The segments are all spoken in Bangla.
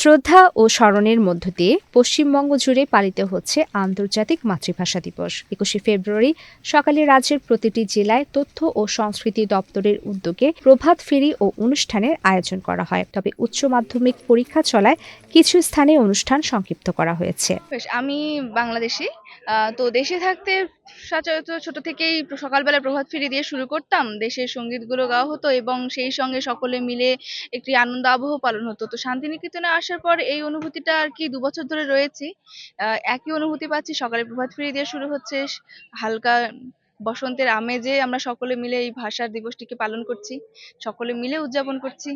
শ্রদ্ধা ও স্মরণের মধ্য দিয়ে পশ্চিমবঙ্গ জুড়ে পালিত হচ্ছে আন্তর্জাতিক মাতৃভাষা দিবস। ২১শে ফেব্রুয়ারি সকালে রাজ্যের প্রতিটি জেলায় তথ্য ও সংস্কৃতি দপ্তরের উদ্যোগে প্রভাত ফেরি ও অনুষ্ঠানের আয়োজন করা হয়। তবে উচ্চ মাধ্যমিক পরীক্ষা চলায় কিছু স্থানে অনুষ্ঠান সংক্ষিপ্ত করা হয়েছে। আমি বাংলাদেশি। তো দেশে থাকতে সচরাচর ছোট থেকেই সকালবেলা প্রভাত ফেরি দিয়ে শুরু করতাম। দেশের সঙ্গীতগুলো গাওয়া হতো এবং সেই সঙ্গে সকলে মিলে একটি আনন্দ আবহ পালন হতো। তো শান্তিনিকেতনে আসার পর এই অনুভূতিটা আর কি ২ বছর ধরে রয়েছি। একই অনুভূতি পাচ্ছি। সকালে প্রভাত ফেরি দিয়ে শুরু হচ্ছে, হালকা বসন্তের আমেজে আমরা সকলে মিলে এই ভাষার দিবসটিকে পালন করছি। সকলে মিলে উদযাপন করছি।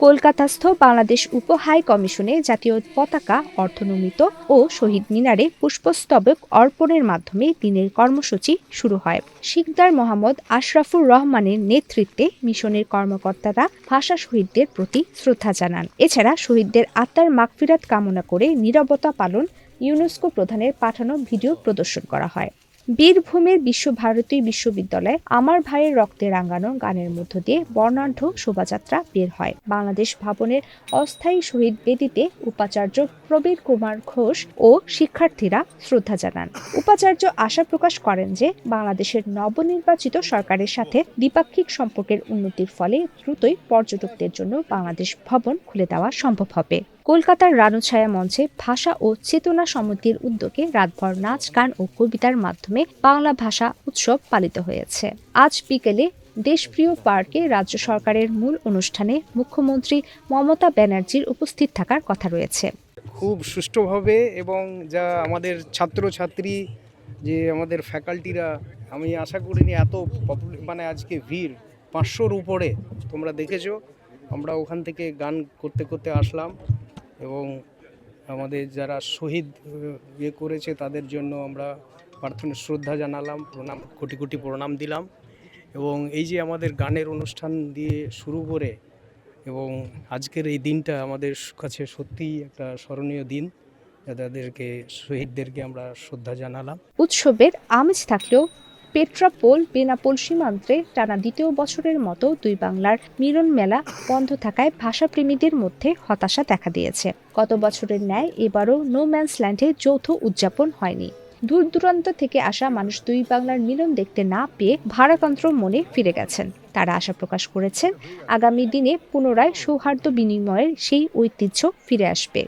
কলকাতাস্থ বাংলাদেশ উপ হাই কমিশনে জাতীয় পতাকা অর্ধনমিত ও শহীদ মিনারে পুষ্পস্তবক অর্পণের মাধ্যমে দিনের কর্মসূচি শুরু হয়। শিকদার মোহাম্মদ আশরাফুর রহমানের নেতৃত্বে মিশনের কর্মকর্তারা ভাষা শহীদদের প্রতি শ্রদ্ধা জানান। এছাড়া শহীদদের আত্মার মাগফিরাত কামনা করে নীরবতা পালন ইউনেস্কো প্রধানের পাঠানো ভিডিও প্রদর্শন করা হয়। বীরভূমের বিশ্বভারতী বিশ্ববিদ্যালয়ে আমার ভাইয়ের রক্তে রাঙানো গানের মধ্য দিয়ে বর্ণাঢ্য শোভাযাত্রা বের হয়। বাংলাদেশ ভবনের অস্থায়ী শহীদ বেদিতে উপাচার্য প্রবীর কুমার ঘোষ ও শিক্ষার্থীরা শ্রদ্ধা জানান। উপাচার্য আশা প্রকাশ করেন যে বাংলাদেশের নবনির্বাচিত সরকারের সাথে দ্বিপাক্ষিক সম্পর্কের উন্নতির ফলে দ্রুতই পর্যটকদের জন্য বাংলাদেশ ভবন খুলে দেওয়া সম্ভব হবে। কলকাতার রানুছায়া মঞ্চে ভাষা ও চেতনা সমিতির উদ্যোগে রাতভর নাচ গান ও কবিতার মাধ্যমে বাংলা ভাষা উৎসব পালিত হয়েছে। আজ বিকেলে দেশপ্রিয় পার্কে রাজ্য সরকারের মূল অনুষ্ঠানে মুখ্যমন্ত্রী মমতা ব্যানার্জির উপস্থিত থাকার কথা রয়েছে। খুব সুষ্ঠুভাবে এবং যা আমাদের ছাত্রছাত্রী যে আমাদের ফ্যাকাল্টিরা, আমি আশা করিনি এত আজকে ভিড় 500-র উপরে তোমরা দেখেছো। আমরা ওখান থেকে গান করতে করতে আসলাম এবং আমাদের যারা শহীদ করেছে তাদের জন্য আমরা প্রার্থনা শ্রদ্ধা জানালাম, প্রণাম কোটি কোটি প্রণাম দিলাম। এবং এই যে আমাদের গানের অনুষ্ঠান দিয়ে শুরু করে এবং আজকের এই দিনটা আমাদের কাছে সত্যিই একটা স্মরণীয় দিন। তাদেরকে শহীদদেরকে আমরা শ্রদ্ধা জানালাম। উৎসবের আমেজ থাকলেও পেট্রাপোল বেনাপোল সীমান্তে টানা দ্বিতীয় বছরের মতো দুই বাংলার মিলন মেলা বন্ধ থাকায় ভাষাপ্রেমীদের মধ্যে হতাশা দেখা দিয়েছে। গত বছরের ন্যায় এবারও নো ম্যানস ল্যান্ডে যৌথ উদযাপন হয়নি। দূর দূরান্ত থেকে আসা মানুষ দুই বাংলার মিলন দেখতে না পেয়ে ভারাক্রান্ত মনে ফিরে গেছেন। তারা আশা প্রকাশ করেছেন আগামী দিনে পুনরায় সৌহার্দ্য বিনিময়ের সেই ঐতিহ্য ফিরে আসবে।